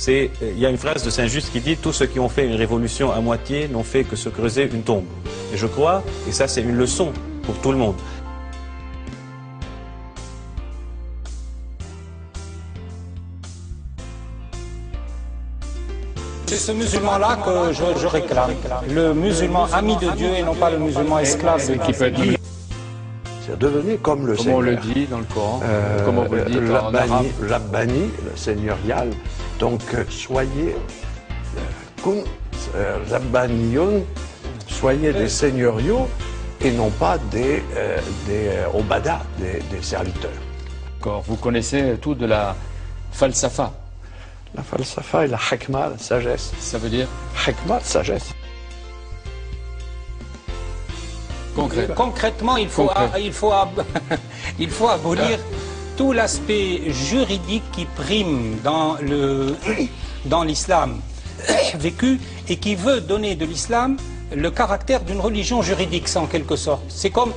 Il y a une phrase de Saint-Just qui dit « Tous ceux qui ont fait une révolution à moitié n'ont fait que se creuser une tombe ». Et je crois, et ça c'est une leçon pour tout le monde. C'est ce musulman-là que je réclame. Le musulman ami de Dieu et non pas le musulman esclave de Dieu. C'est devenu comme le Seigneur. Comment on le dit dans le Coran, comment vous le dites en arabe. Rabbani, le seigneurial. Donc soyez kun Rabbaniyoun, soyez des seigneuriaux et non pas des obada, des serviteurs. Vous connaissez tout de la falsafa. La falsafa et la hikma, la sagesse. Ça veut dire Hikma, sagesse. Concrètement, il faut abolir tout l'aspect juridique qui prime dans l'islam vécu et qui veut donner de l'islam le caractère d'une religion juridique, en quelque sorte. C'est comme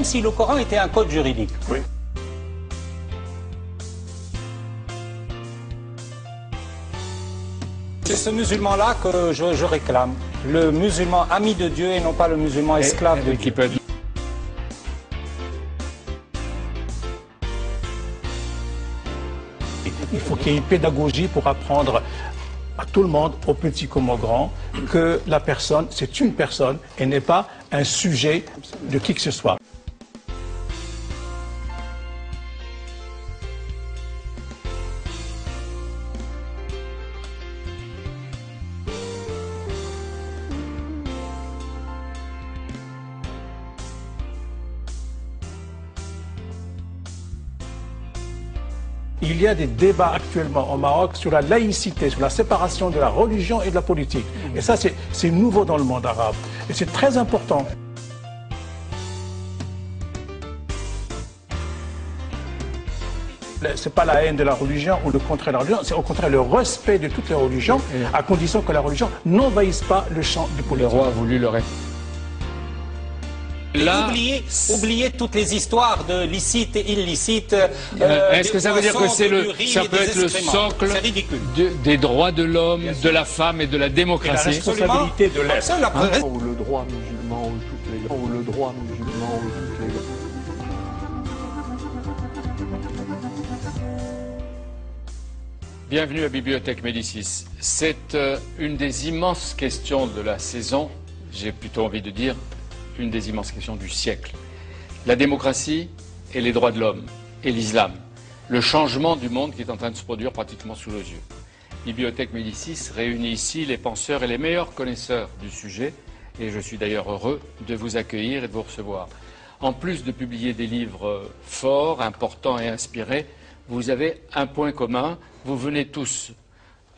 si le Coran était un code juridique. Oui. C'est ce musulman-là que je réclame. Le musulman ami de Dieu et non pas le musulman esclave de Dieu. Il faut qu'il y ait une pédagogie pour apprendre à tout le monde, aux petits comme aux grands, que la personne, c'est une personne et n'est pas un sujet de qui que ce soit. Il y a des débats actuellement au Maroc sur la laïcité, sur la séparation de la religion et de la politique. Et ça, c'est nouveau dans le monde arabe. Et c'est très important. C'est pas la haine de la religion ou le contraire de la religion, c'est au contraire le respect de toutes les religions, à condition que la religion n'envahisse pas le champ du politique. Le roi a voulu le Oubliez toutes les histoires de licite et illicite. Est-ce que ça veut dire que ça peut être le socle des droits de l'homme, de la femme et de la démocratie? Et la responsabilité de l'être. Ou le droit musulman ou toutes les ou le droit musulman ou toutes les Bienvenue à Bibliothèque Médicis. C'est une des immenses questions de la saison, j'ai plutôt envie de dire une des immenses questions du siècle. La démocratie et les droits de l'homme et l'islam. Le changement du monde qui est en train de se produire pratiquement sous nos yeux. Bibliothèque Médicis réunit ici les penseurs et les meilleurs connaisseurs du sujet et je suis d'ailleurs heureux de vous accueillir et de vous recevoir. En plus de publier des livres forts, importants et inspirés, vous avez un point commun. Vous venez tous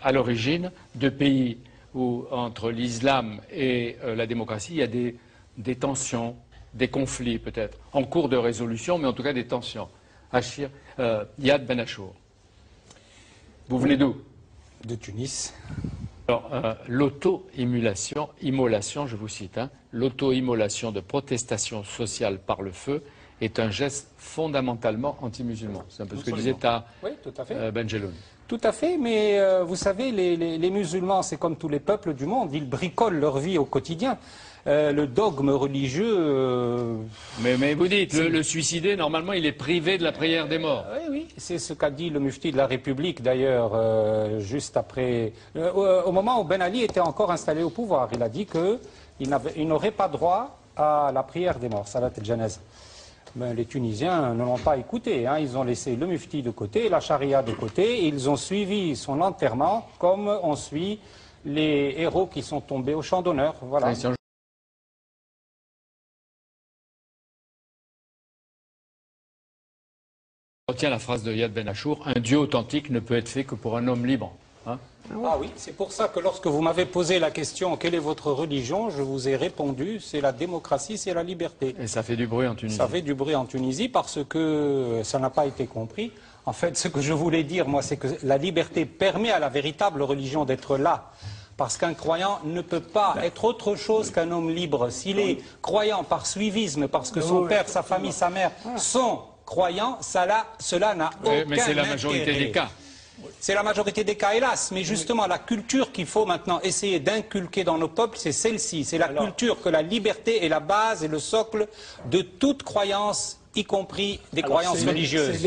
à l'origine de pays où entre l'islam et la démocratie, il y a des tensions, des conflits peut-être, en cours de résolution, mais en tout cas des tensions. Achir, Yad Ben Achour. Vous venez d'où? De Tunis. Alors, l'auto-immolation, je vous cite, l'auto-immolation de protestation sociale par le feu est un geste fondamentalement anti-musulman. C'est un peu ce que disait Benjeloun. Tout à fait, mais vous savez, les musulmans, c'est comme tous les peuples du monde, ils bricolent leur vie au quotidien. Le dogme religieux... Mais vous dites, le suicidé, normalement, il est privé de la prière des morts. Oui, c'est ce qu'a dit le mufti de la République, d'ailleurs, juste après... au moment où Ben Ali était encore installé au pouvoir, il a dit qu'il n'aurait pas droit à la prière des morts, Salat el-Janaz. Ben, les Tunisiens ne l'ont pas écouté, ils ont laissé le mufti de côté, la charia de côté, et ils ont suivi son enterrement comme on suit les héros qui sont tombés au champ d'honneur. Voilà. Je retiens la phrase de Yad Ben Achour, un Dieu authentique ne peut être fait que pour un homme libre. Ah oui, c'est pour ça que lorsque vous m'avez posé la question « Quelle est votre religion ?», je vous ai répondu « C'est la démocratie, c'est la liberté ». Et ça fait du bruit en Tunisie. Ça fait du bruit en Tunisie parce que ça n'a pas été compris. En fait, ce que je voulais dire, moi, c'est que la liberté permet à la véritable religion d'être là. Parce qu'un croyant ne peut pas être autre chose qu'un homme libre. S'il est croyant par suivisme, parce que son père, sa famille, sa mère sont croyants, cela n'a aucun intérêt. Mais c'est la majorité des cas. C'est la majorité des cas, hélas. Mais justement, la culture qu'il faut maintenant essayer d'inculquer dans nos peuples, c'est celle-ci. C'est la culture que la liberté est la base et le socle de toute croyance, y compris des croyances religieuses.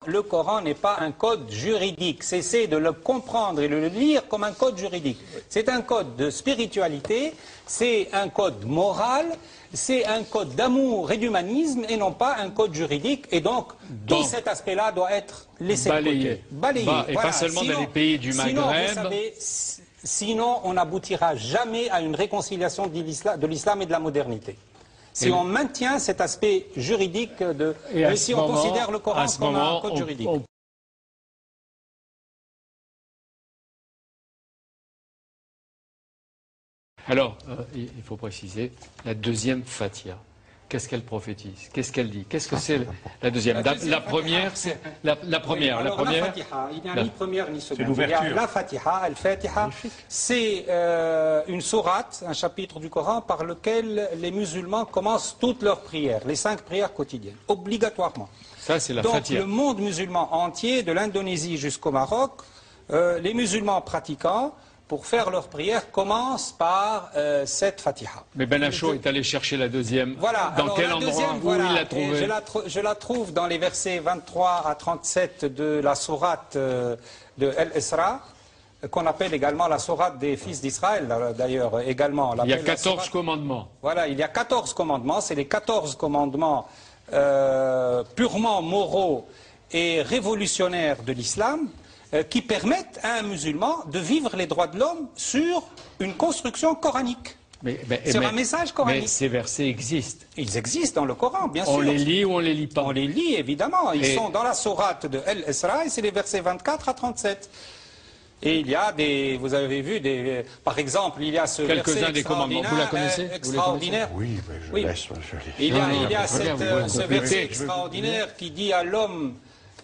Le Coran n'est pas un code juridique. Cessez de le comprendre et de le lire comme un code juridique. C'est un code de spiritualité, c'est un code moral, c'est un code d'amour et d'humanisme et non pas un code juridique. Et donc, tout cet aspect-là doit être laissé de côté. Balayé. Et pas seulement dans les pays du Maghreb. Sinon, vous savez, sinon on n'aboutira jamais à une réconciliation de l'islam et de la modernité. Si on maintient cet aspect juridique et si on considère le Coran comme un code juridique. Alors, il faut préciser, la deuxième Fatiha, qu'est-ce qu'elle prophétise? Qu'est-ce qu'elle dit? Qu'est-ce que c'est la deuxième? La première, c'est la première. Alors, la Fatiha, il n'y a ni première ni seconde. C'est l'ouverture. La Fatiha, Al-Fatiha, c'est une sourate, un chapitre du Coran par lequel les musulmans commencent toutes leurs prières, les 5 prières quotidiennes, obligatoirement. Ça, c'est la Donc, Fatiha. le monde musulman entier, de l'Indonésie jusqu'au Maroc, les musulmans pratiquants, pour faire leurs prières, commencent par cette Fatiha. Mais Ben Achour est allé chercher la deuxième. Voilà. Dans Alors, quel la endroit? deuxième, Où il l'a trouvée? Je la trouve dans les versets 23 à 37 de la sourate de Al-Isra, qu'on appelle également la sourate des fils d'Israël, d'ailleurs, également. Il y a 14 commandements. Voilà, il y a 14 commandements. C'est les 14 commandements purement moraux et révolutionnaires de l'islam, qui permettent à un musulman de vivre les droits de l'homme sur une construction coranique. Sur un message coranique. Mais ces versets existent. Ils existent dans le Coran, bien sûr. On les lit ou on les lit pas? On les lit, évidemment. Ils sont dans la sourate de Al-Isra et c'est les versets 24 à 37. Et il y a des, vous avez vu, par exemple, il y a ce quelques-uns des commandements. Vous la connaissez? Extraordinaire. Oui, je laisse. Il y a ce verset extraordinaire qui dit à l'homme,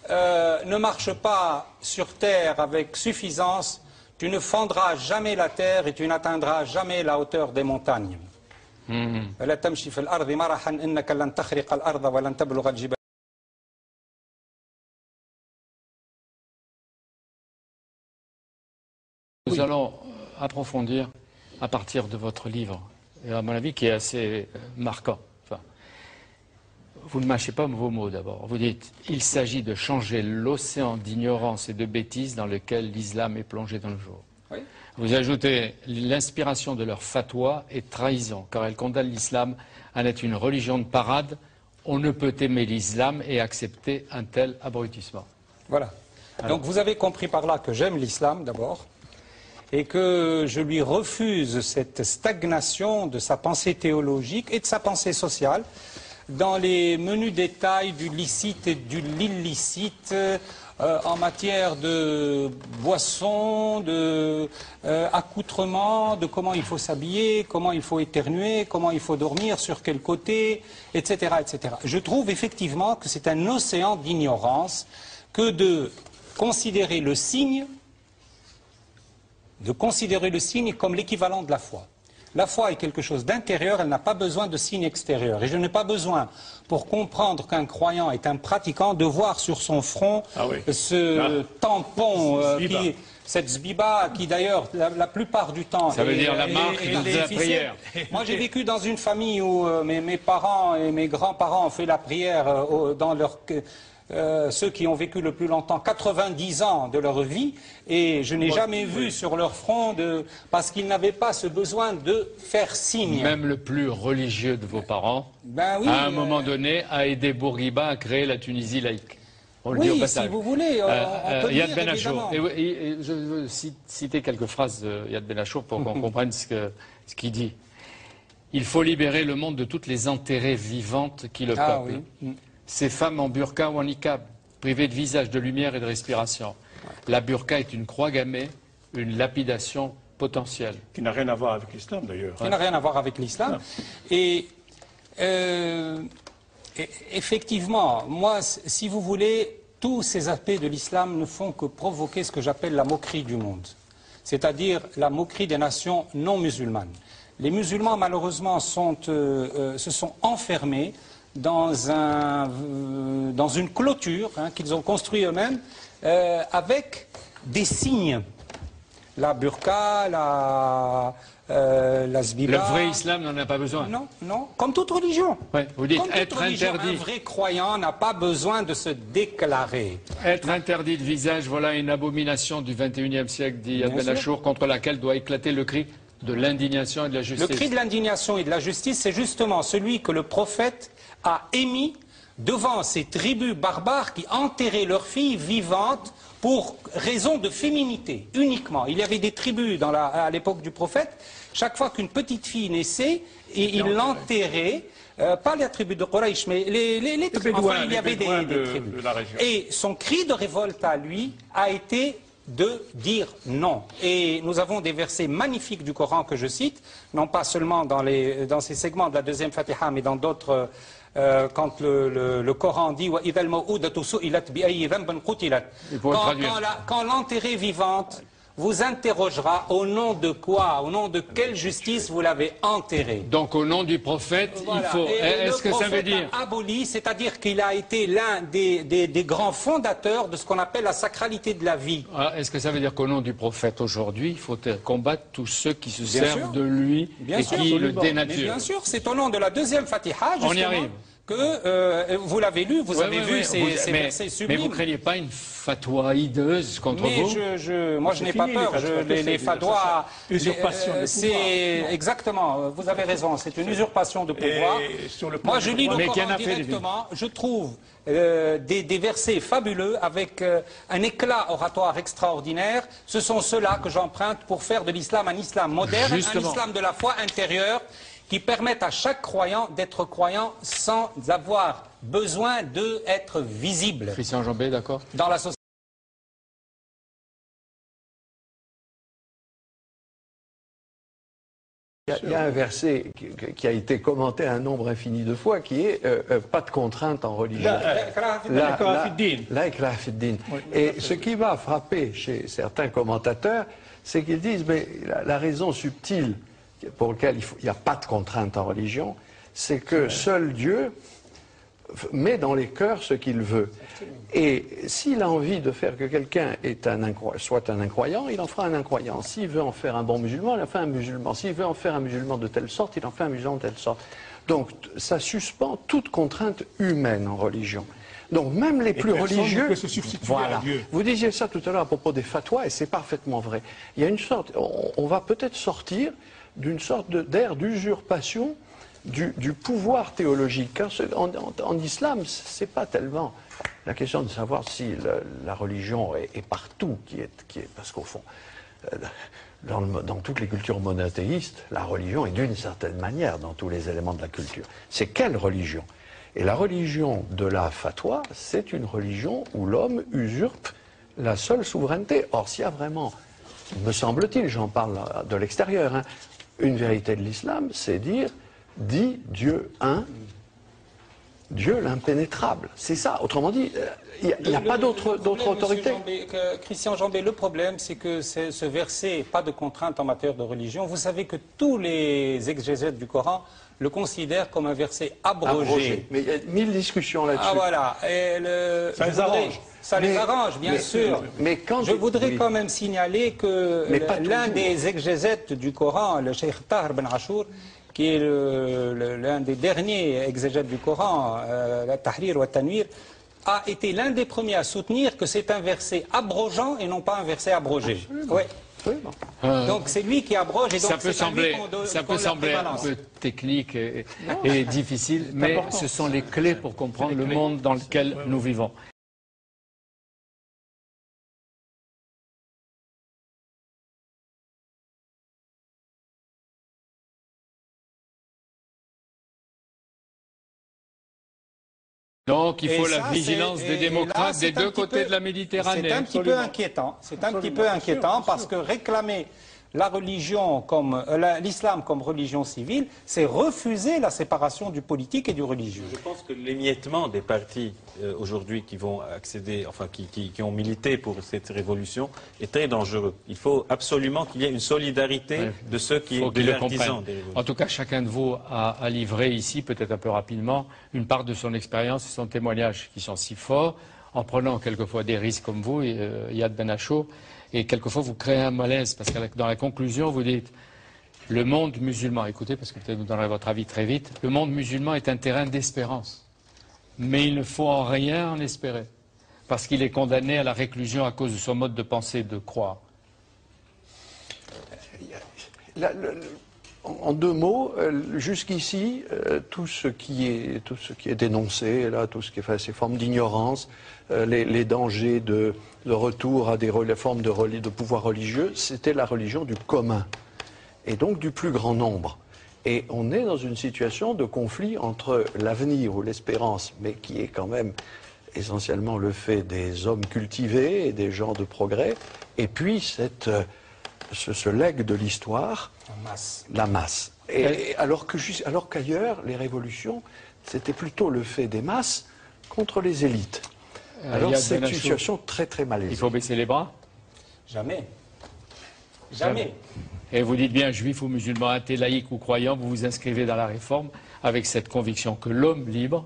ne marche pas sur terre avec suffisance, tu ne fendras jamais la terre et tu n'atteindras jamais la hauteur des montagnes. ولا تمشي في الأرض مرحا إنك لن تخرق الأرض ولن تبلغ الجبال. Nous allons approfondir à partir de votre livre, et à mon avis qui est assez marquant. Enfin, vous ne mâchez pas vos mots d'abord. Vous dites, il s'agit de changer l'océan d'ignorance et de bêtises dans lequel l'islam est plongé dans le jour. Oui. Vous ajoutez, l'inspiration de leur fatwa est trahison, car elle condamne l'islam à être une religion de parade. On ne peut aimer l'islam et accepter un tel abrutissement. Voilà. Donc vous avez compris par là que j'aime l'islam d'abord, et que je lui refuse cette stagnation de sa pensée théologique et de sa pensée sociale dans les menus détails du licite et de l'illicite, en matière de boissons, de accoutrements, de comment il faut s'habiller, comment il faut éternuer, comment il faut dormir, sur quel côté, etc., etc. Je trouve effectivement que c'est un océan d'ignorance que de considérer le signe comme l'équivalent de la foi. La foi est quelque chose d'intérieur, elle n'a pas besoin de signe extérieur. Et je n'ai pas besoin, pour comprendre qu'un croyant est un pratiquant, de voir sur son front ce tampon, cette zbiba, qui d'ailleurs, la plupart du temps... Ça veut dire la marque de la prière. Moi, j'ai vécu dans une famille où mes parents et mes grands-parents ont fait la prière dans leur... ceux qui ont vécu le plus longtemps, 90 ans de leur vie, et je n'ai jamais vu sur leur front, parce qu'ils n'avaient pas ce besoin de faire signe. Même le plus religieux de vos parents, à un moment donné, a aidé Bourguiba à créer la Tunisie laïque. On le dit au passage. Si vous voulez, on peut Yad dire, Ben Achour. évidemment. Et je veux citer quelques phrases de Yad Ben Achour pour qu'on comprenne ce qu'il dit. Il faut libérer le monde de toutes les enterrées vivantes qui le peuplent. Oui. Ces femmes en burqa ou en niqab, privées de visage, de lumière et de respiration. La burqa est une croix gammée, une lapidation potentielle. Qui n'a rien à voir avec l'islam d'ailleurs. Qui n'a rien à voir avec l'islam. Et effectivement, moi, si vous voulez, tous ces aspects de l'islam ne font que provoquer ce que j'appelle la moquerie du monde. C'est-à-dire la moquerie des nations non musulmanes. Les musulmans, malheureusement, se sont enfermés dans une clôture qu'ils ont construite eux-mêmes avec des signes. La burqa, la zbiba. Le vrai islam n'en a pas besoin. Non, non, comme toute religion. Ouais, vous dites Comme toute être religion, interdit. un vrai croyant n'a pas besoin de se déclarer. Être interdit de visage, voilà une abomination du XXIe siècle, dit Yad Bien Ben sûr. Achour, contre laquelle doit éclater le cri de l'indignation et de la justice. Le cri de l'indignation et de la justice, c'est justement celui que le prophète a émis devant ces tribus barbares qui enterraient leurs filles vivantes pour raison de féminité, uniquement. Il y avait des tribus à l'époque du prophète, chaque fois qu'une petite fille naissait, ils l'enterraient, pas la tribu de Quraysh, mais les tribus, enfin, il y avait des tribus. de la région. Et son cri de révolte à lui a été de dire non. Et nous avons des versets magnifiques du Coran que je cite, non pas seulement dans ces segments de la deuxième Fatiha, mais dans d'autres, quand le Coran dit Il faut traduire. quand l'enterrée vivante vous interrogera au nom de quoi, au nom de quelle justice vous l'avez enterré. Donc au nom du prophète, Voilà. il faut... Et Est-ce que le ça veut prophète dire... a aboli, c'est-à-dire qu'il a été l'un des grands fondateurs de ce qu'on appelle la sacralité de la vie. Est-ce que ça veut dire qu'au nom du prophète aujourd'hui, il faut combattre tous ceux qui se Bien servent sûr. de lui Bien et sûr, qui le absolument. dénaturent? Mais bien sûr, c'est au nom de la deuxième Fatiha, On y justement, arrive. que vous l'avez lu, vous avez vu ces versets mais sublimes. vous ne craignez pas une fatwa hideuse contre Mais vous? moi, je n'ai pas fini, peur. Les fatwas, usurpation de c'est exactement. Vous avez raison. C'est une usurpation de pouvoir. Et sur le plan Moi, je lis Mais le qui en Coran a fait des directement. Je trouve des versets fabuleux avec un éclat oratoire extraordinaire. Ce sont ceux-là que j'emprunte pour faire de l'islam un islam moderne, Justement. un islam de la foi intérieure, qui permettent à chaque croyant d'être croyant sans avoir besoin d'être visible Christian Jambé, d'accord? dans la société. Il y a un verset qui a été commenté un nombre infini de fois, qui est pas de contrainte en religion. La ikraha fid-din. La ikraha fid-din. Et ce qui m'a frappé chez certains commentateurs, c'est qu'ils disent, mais la raison subtile pour laquelle il n'y a pas de contrainte en religion, c'est que seul Dieu met dans les cœurs ce qu'il veut. Et s'il a envie de faire que quelqu'un soit un incroyant, il en fera un incroyant. S'il veut en faire un bon musulman, il en fait un musulman. S'il veut en faire un musulman de telle sorte, il en fait un musulman de telle sorte. Donc ça suspend toute contrainte humaine en religion. Donc même les plus personne religieux... ne peut se substituer voilà. à Dieu. Vous disiez ça tout à l'heure à propos des fatwas, et c'est parfaitement vrai. Il y a une sorte... On va peut-être sortir d'une sorte d'ère d'usurpation du pouvoir théologique. En islam, c'est pas tellement la question de savoir si la religion est partout, qui est parce qu'au fond, dans toutes les cultures monothéistes, la religion est d'une certaine manière dans tous les éléments de la culture. C'est quelle religion? Et la religion de la fatwa, c'est une religion où l'homme usurpe la seule souveraineté. Or, s'il y a vraiment, me semble-t-il, j'en parle de l'extérieur, hein, une vérité de l'islam, c'est dire dit Dieu un, Dieu l'impénétrable. C'est ça. Autrement dit, il n'y a pas d'autre autorité. Christian Jambé, le problème, c'est que ce verset, pas de contrainte en matière de religion. Vous savez que tous les exégètes du Coran le considèrent comme un verset abrogé. Mais il y a 1000 discussions là-dessus. Ah voilà. Ça les arrange. Ça les arrange, bien sûr. Mais quand je voudrais oui. quand même signaler que Mais pas l'un toujours. des exégètes du Coran, le Cheikh Tahir Ben Achour, qui est l'un des derniers exégètes du Coran, le Tahrir ou le Tanwir, a été l'un des premiers à soutenir que c'est un verset abrogeant et non pas un verset abrogé. Ouais. Absolument. Donc c'est lui qui abroge et donc Ça peut c'est à lui sembler, qu'on la un prévalence. peu technique et difficile, mais important. ce sont les clés pour comprendre le monde dans lequel nous vivons. Donc il faut Et la ça, vigilance c'est- des et démocrates là, des c'est un deux petit côtés peu- de la Méditerranée. C'est un petit peu inquiétant. C'est un petit peu Absolument, inquiétant bien sûr, parce que réclamer la religion comme l'islam comme religion civile, c'est refuser la séparation du politique et du religieux. Je pense que l'émiettement des partis aujourd'hui qui vont accéder, enfin qui ont milité pour cette révolution est très dangereux. Il faut absolument qu'il y ait une solidarité de ceux qui sont des artisans des révolutions. En tout cas, chacun de vous a livré ici, peut-être un peu rapidement, une part de son expérience et son témoignage qui sont si forts, en prenant quelquefois des risques comme vous, Yad Ben Acho, et quelquefois vous créez un malaise, parce que dans la conclusion, vous dites le monde musulman, écoutez, parce que peut-être vous donnerez votre avis très vite, le monde musulman est un terrain d'espérance, mais il ne faut en rien en espérer, parce qu'il est condamné à la réclusion à cause de son mode de pensée, de croire. En deux mots, jusqu'ici, tout ce qui est dénoncé, là, tout ce qui est fait, ces formes d'ignorance, les dangers de retour à des formes de pouvoir religieux, c'était la religion du commun, et donc du plus grand nombre. Et on est dans une situation de conflit entre l'avenir ou l'espérance, mais qui est quand même essentiellement le fait des hommes cultivés et des gens de progrès, et puis ce legs de l'histoire, la masse. Et alors qu'ailleurs, les révolutions, c'était plutôt le fait des masses contre les élites. Alors c'est une situation très très malaisée. Il faut baisser les bras? Jamais. Jamais. Et vous dites bien, juif ou musulman, athée, laïque ou croyant, vous vous inscrivez dans la réforme avec cette conviction que l'homme libre,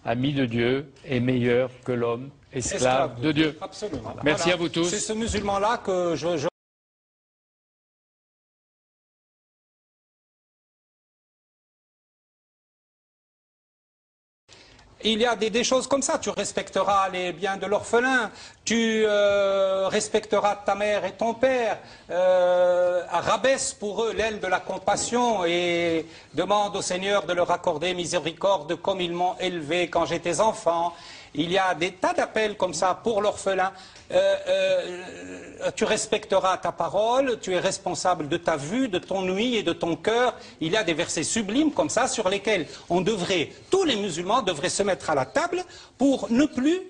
ami de Dieu, est meilleur que l'homme esclave de Dieu. Absolument. Merci Voilà. à vous tous. C'est ce musulman-là que je Il y a des choses comme ça. Tu respecteras les biens de l'orphelin, tu respecteras ta mère et ton père, rabaisse pour eux l'aile de la compassion et demande au Seigneur de leur accorder miséricorde comme ils m'ont élevé quand j'étais enfant. Il y a des tas d'appels comme ça pour l'orphelin. Tu respecteras ta parole, tu es responsable de ta vue, de ton ouïe et de ton cœur. Il y a des versets sublimes comme ça sur lesquels tous les musulmans devraient se mettre à la table pour ne plus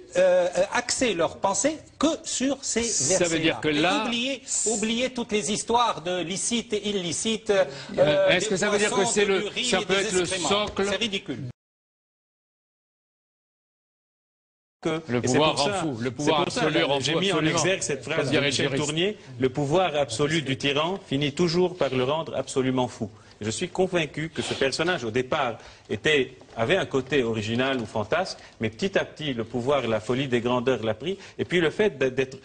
axer leur pensée que sur ces versets-là. Ça veut dire que là... oublier toutes les histoires de licite et illicite. Est-ce que ça veut dire que ça peut être le socle? C'est ridicule. Le pouvoir rend fou, le pouvoir absolu rend fou. J'ai mis en exergue cette phrase de Michel Tournier: le pouvoir absolu du tyran finit toujours par le rendre absolument fou. Je suis convaincu que ce personnage, au départ, avait un côté original ou fantasque, mais petit à petit, le pouvoir, la folie des grandeurs l'a pris. Et puis le fait d'être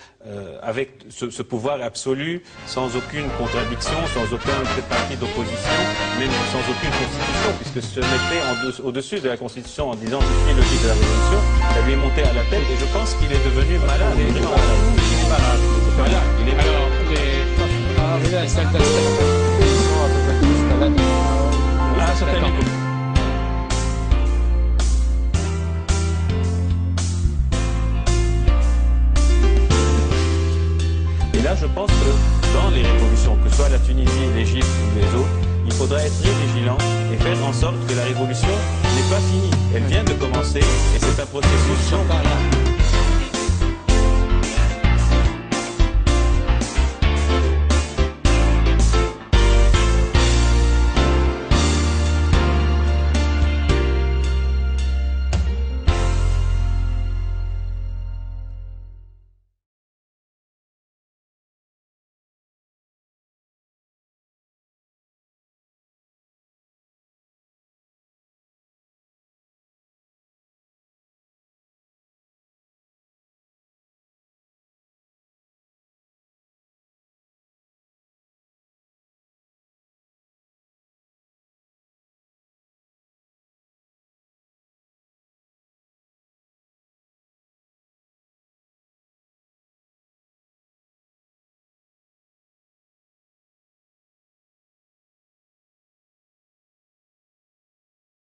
avec ce pouvoir absolu, sans aucune contradiction, sans aucun parti d'opposition, même sans aucune constitution, puisque se mettait au-dessus de la constitution en disant je suis le guide de la révolution, ça lui est monté à la tête, et je pense qu'il est devenu malade. Il est malade. Il est malade. Voilà, il est malade. Et là, je pense que dans les révolutions, que ce soit la Tunisie, l'Égypte ou les autres, il faudra être très vigilant et faire en sorte que la révolution n'est pas finie. Elle vient de commencer et c'est un processus sans